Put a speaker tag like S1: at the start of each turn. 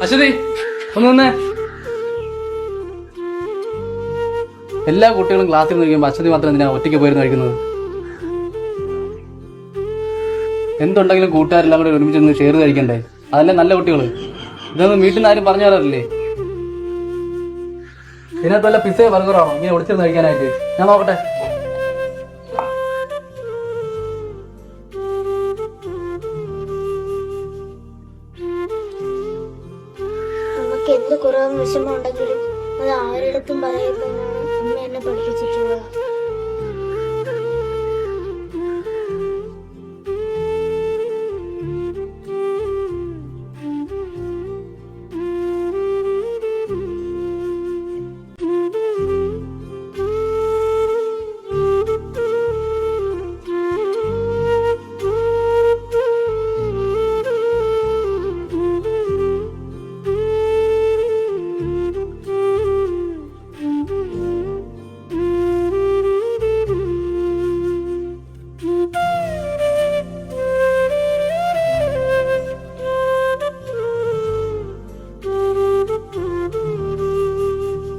S1: അശ്വതി ഒന്ന് വന്നേ. എല്ലാ കുട്ടികളും ക്ലാസ്സിൽ നിന്ന് കഴിക്കുമ്പോൾ അശ്വതി മാത്രം എന്തിനാ ഒറ്റയ്ക്ക് പോയിരുന്നു കഴിക്കുന്നത്? എന്തുണ്ടെങ്കിലും കൂട്ടുകാരെല്ലാം കൂടെ ഒരുമിച്ച് നിന്ന് ഷെയർ കഴിക്കണ്ടേ? അതല്ലേ നല്ല കുട്ടികൾ. ഇതൊന്നും വീട്ടിൽ നിന്ന് ആരും പറഞ്ഞു തരാറില്ലേ? ഇതിനകത്ത് വല്ല പിസയോ ബർഗറാണോ ഇങ്ങനെ ഒളിച്ചിരുന്ന് കഴിക്കാനായിട്ട്? ഞാൻ നോക്കട്ടെ.
S2: നമുക്ക് എന്ത് കുറവും വിഷമം ഉണ്ടെങ്കിലും അത് ആരുടെ അടുത്തും പറയരുതെന്നാണ് അമ്മ എന്നെ പഠിപ്പിച്ചിട്ടുള്ളത്.